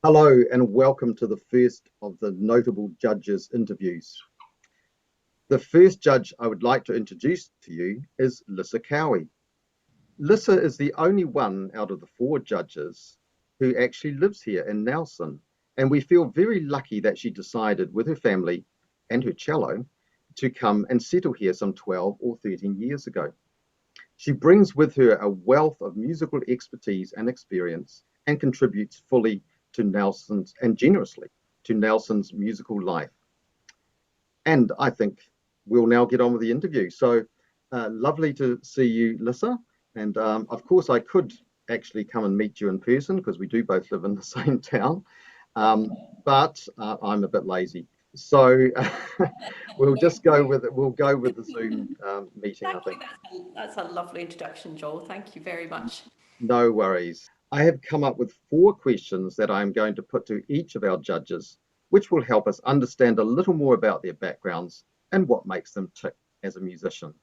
Hello and welcome to the first of the notable judges interviews. The first judge I would like to introduce to you is LISSA COWIE. LISSA is the only one out of the four judges who actually lives here in Nelson, and we feel very lucky that she decided with her family and her cello to come and settle here some 12 or 13 years ago. She brings with her a wealth of musical expertise and experience and contributes fully to Nelson's and generously to Nelson's musical life. And I think we'll now get on with the interview. So lovely to see you, LISSA. And of course, I could actually come and meet you in person because we do both live in the same town. Um, but I'm a bit lazy. So we'll just go with it. We'll go with the Zoom meeting, I Thank you. think. That's a lovely introduction, Joel. Thank you very much. No worries. I have come up with four questions that I'm going to put to each of our judges, which will help us understand a little more about their backgrounds and what makes them tick as a musician.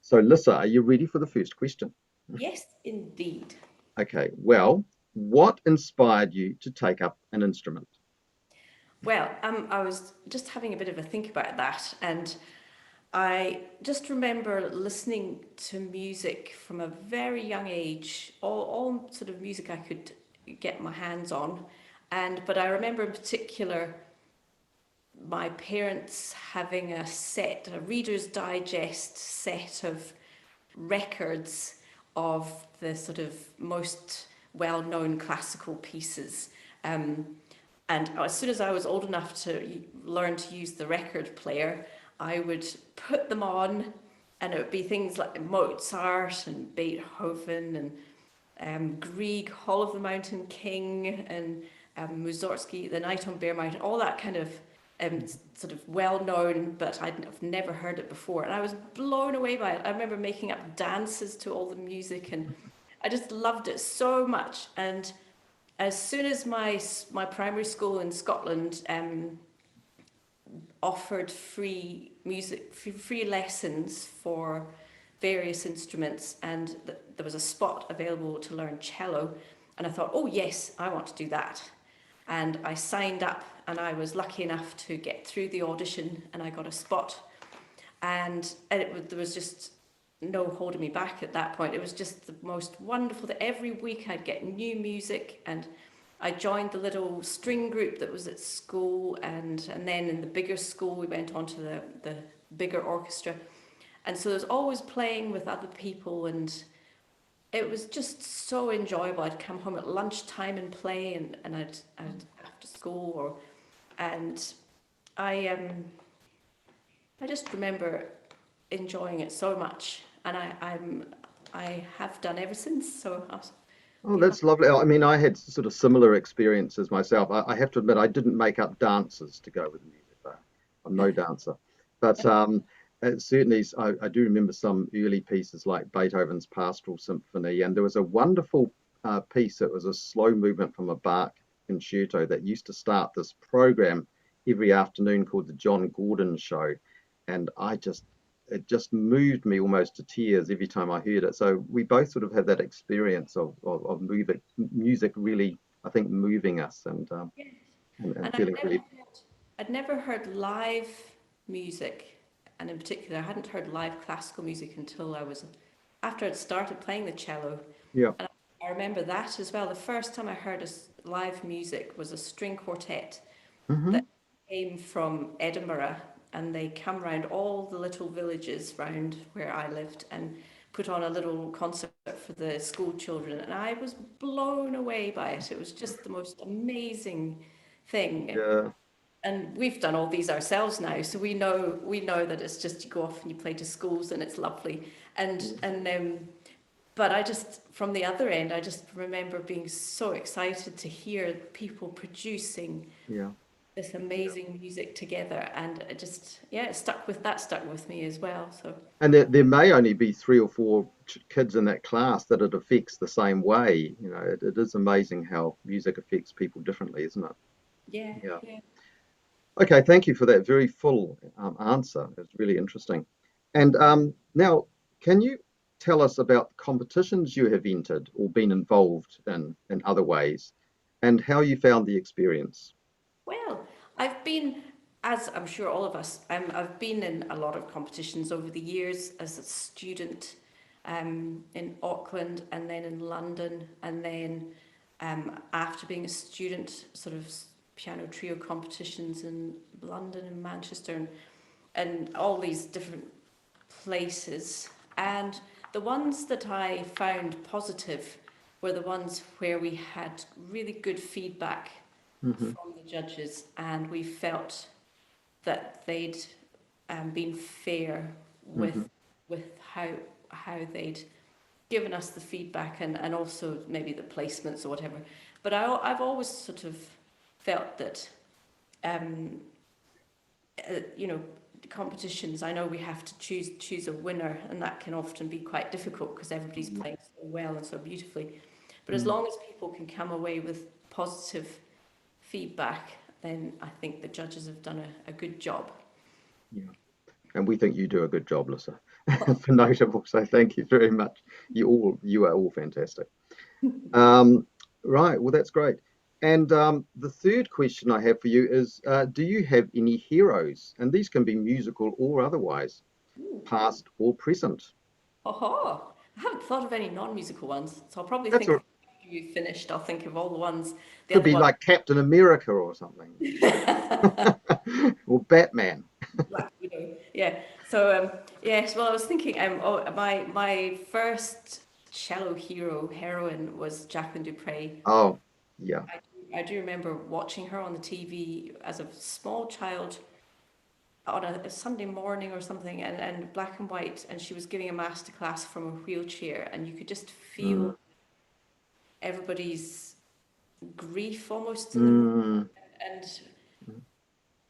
So, LISSA, are you ready for the first question? Yes, indeed. Okay, well, what inspired you to take up an instrument? Well, I was just having a bit of a think about that, and I just remember listening to music from a very young age, all sort of music I could get my hands on, and but I remember in particular my parents having a Reader's Digest set of records of the sort of most well-known classical pieces. Um, and as soon as I was old enough to learn to use the record player, I would put them on, and it would be things like Mozart and Beethoven and Grieg, Hall of the Mountain King, and Mussorgsky, The Night on Bear Mountain, all that kind of sort of well known, but I've never heard it before. And I was blown away by it. I remember making up dances to all the music, and I just loved it so much. And as soon as my primary school in Scotland offered free music, free lessons for various instruments, and there was a spot available to learn cello, and I thought, oh yes, I want to do that. And I signed up, and I was lucky enough to get through the audition, and I got a spot. And there was just no holding me back at that point. It was just the most wonderful that every week I'd get new music, and I joined the little string group that was at school, and then in the bigger school we went on to the bigger orchestra. And so there's always playing with other people, and it was just so enjoyable. I'd come home at lunchtime and play, and I'd after school, and I just remember enjoying it so much, and I have done ever since. So I'll Oh, be that's lucky. lovely. I mean, I had sort of similar experiences myself. I have to admit, I didn't make up dances to go with music, though. I'm no dancer. But it certainly, I do remember some early pieces like Beethoven's Pastoral Symphony, and there was a wonderful piece. It was a slow movement from a Bach concerto that used to start this program every afternoon called the John Gordon Show, and it just moved me almost to tears every time I heard it. So we both sort of had that experience of music really, I think, moving us and And feeling really, I'd never heard live music, and in particular, I hadn't heard live classical music until I was after I'd started playing the cello. yeah. And I remember that as well. The first time I heard live music was a string quartet that Hmm. came from Edinburgh, and they come round all the little villages round where I lived and put on a little concert for the school children, and I was blown away by it. It was just the most amazing thing. Yeah. And we've done all these ourselves now, so we know that it's just you go off and you play to schools and it's lovely. And but I just from the other end, I just remember being so excited to hear people producing Yeah. this amazing music together, and it just it stuck with me as well. So And there may only be three or four kids in that class that it affects the same way. You know, it is amazing how music affects people differently, isn't it? yeah, Yeah. yeah. Okay, thank you for that very full answer. It's really interesting. And now, can you tell us about competitions you have entered or been involved in other ways? and how you found the experience. Well, I've been, as I'm sure all of us, I've been in a lot of competitions over the years as a student in Auckland and then in London, and then after being a student, sort of piano trio competitions in London and Manchester and all these different places. And the ones that I found positive were the ones where we had really good feedback Hmm. from the judges, and we felt that they'd been fair Hmm. with how they'd given us the feedback and also maybe the placements or whatever. But I've always sort of felt that um, you know, competitions, I know we have to choose a winner, and that can often be quite difficult because everybody's playing so well and so beautifully. But as Mm. long as people can come away with positive feedback, then I think the judges have done a good job. Yeah. And we think you do a good job, Lissa, for Notable. So thank you very much. You are all fantastic. Um, right. Well, that's great. And the third question I have for you is, do you have any heroes? And these can be musical or otherwise, Ooh. past or present. Aha! I haven't thought of any non-musical ones, so I'll probably That's think a, of after you've finished. I'll think of all the ones, the could other be ones. like Captain America or something, or Batman. Black Widow. Yeah. So yes. Well, I was thinking. My first cello heroine was Jacqueline Dupre. Oh, yeah. I do remember watching her on the TV as a small child on a Sunday morning or something, and black and white, and she was giving a masterclass from a wheelchair, and you could just Mm, feel everybody's grief almost in the room, mm, and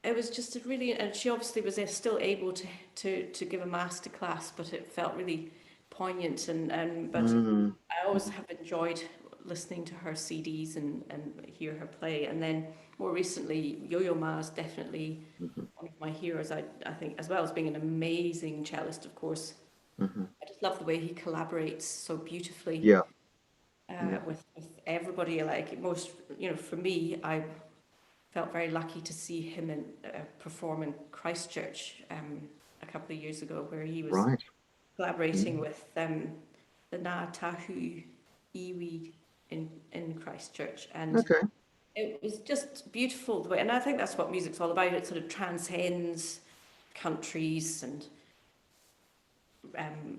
it was just a really, and she obviously was still able to give a master class, but it felt really poignant, and but mm, I always have enjoyed listening to her CDs and hear her play. And then more recently, Yo-Yo Ma is definitely mhm, one of my heroes. I think, as well as being an amazing cellist, of course. mhm. I just love the way he collaborates so beautifully Yeah, yeah. with everybody. Like most, for me, I felt very lucky to see him perform in Christchurch a couple of years ago, where he was Right. collaborating Mm, with the Ngā Tahu iwi in Christchurch, and okay. it was just beautiful the way. And I think that's what music's all about. It sort of transcends countries and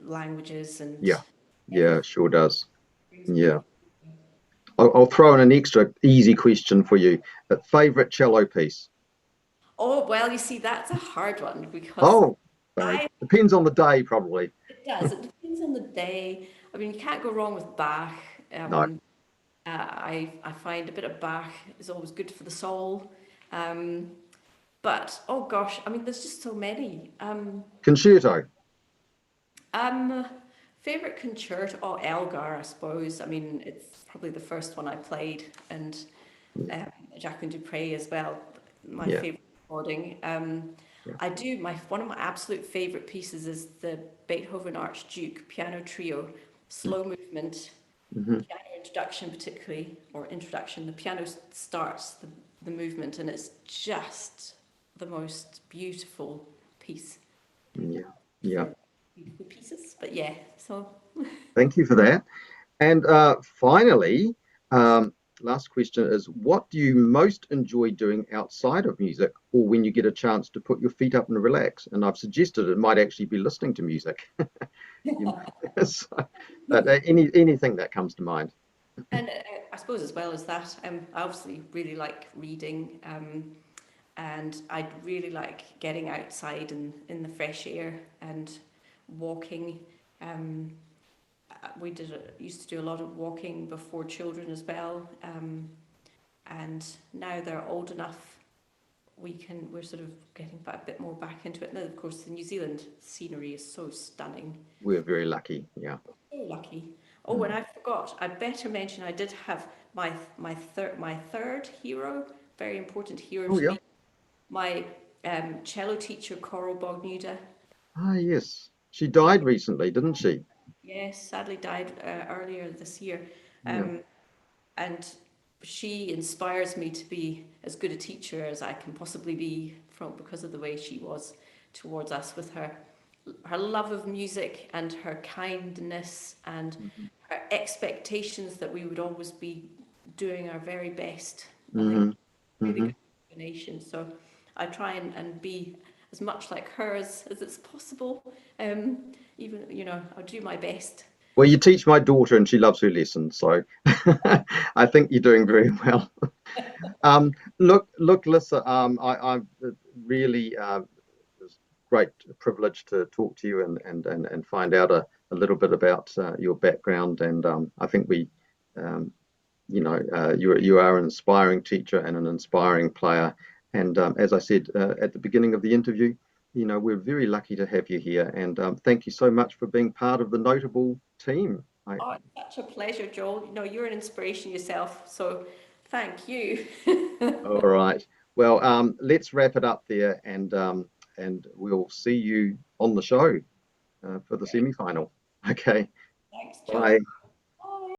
languages and Yeah. Yeah, everything. sure does. Brings Yeah. people. I'll throw in an extra easy question for you. A favorite cello piece? Oh well, you see, that's a hard one because Oh, sorry. I Depends on the day, probably. it does. It depends on the day. I mean, you can't go wrong with Bach. No. I find a bit of Bach is always good for the soul. Um, but oh gosh, I mean, there's just so many. Concerto. Um, Favorite concerto? Oh, Elgar, I suppose. I mean, it's probably the first one I played, and Yeah. Jacqueline Dupre as well. My Yeah. favorite recording. Yeah. I do my one of my absolute favorite pieces is the Beethoven Archduke piano trio, slow movement, Mm-hmm. piano introduction particularly, or introduction. The piano starts the movement, and it's just the most beautiful piece. Yeah. Yeah. For beautiful pieces, but yeah. So Thank you for that. And finally, last question is, what do you most enjoy doing outside of music or when you get a chance to put your feet up and relax? And I've suggested it might actually be listening to music. You so, but anything that comes to mind. and I suppose as well as that, I obviously really like reading, and I'd really like getting outside in the fresh air and walking. Um, we used to do a lot of walking before children as well, and now they're old enough. We're sort of getting a bit more back into it. Now, of course, the New Zealand scenery is so stunning. We're very lucky. Yeah. So lucky. Oh, and Mm. I forgot. I'd better mention I did have my third hero, very important hero Oh, to yeah. me. My cello teacher, Coral Bognuda. Ah, yes. She Yeah, died recently, didn't she? yes, sadly died earlier this year. Yeah. Um, and she inspires me to be as good a teacher as I can possibly be because of the way she was towards us, with her love of music and her kindness and Mhm. her expectations that we would always be doing our very best. I think Mhm. really Mhm. good combination. So I try and be as much like her as it's possible. Even, I'll do my best. Well, you teach my daughter and she loves her lessons, so I think you're doing very well. Look, Lissa, I really it's a great privilege to talk to you and find out a little bit about your background. And I think um, you are an inspiring teacher and an inspiring player. And as I said at the beginning of the interview, we're very lucky to have you here. And thank you so much for being part of the notable team. Oh, it's such a pleasure, Joel. You're an inspiration yourself, so thank you. All right. Well, let's wrap it up there, and we'll see you on the show for the semi-final. Okay. Thanks, Bye. Joel.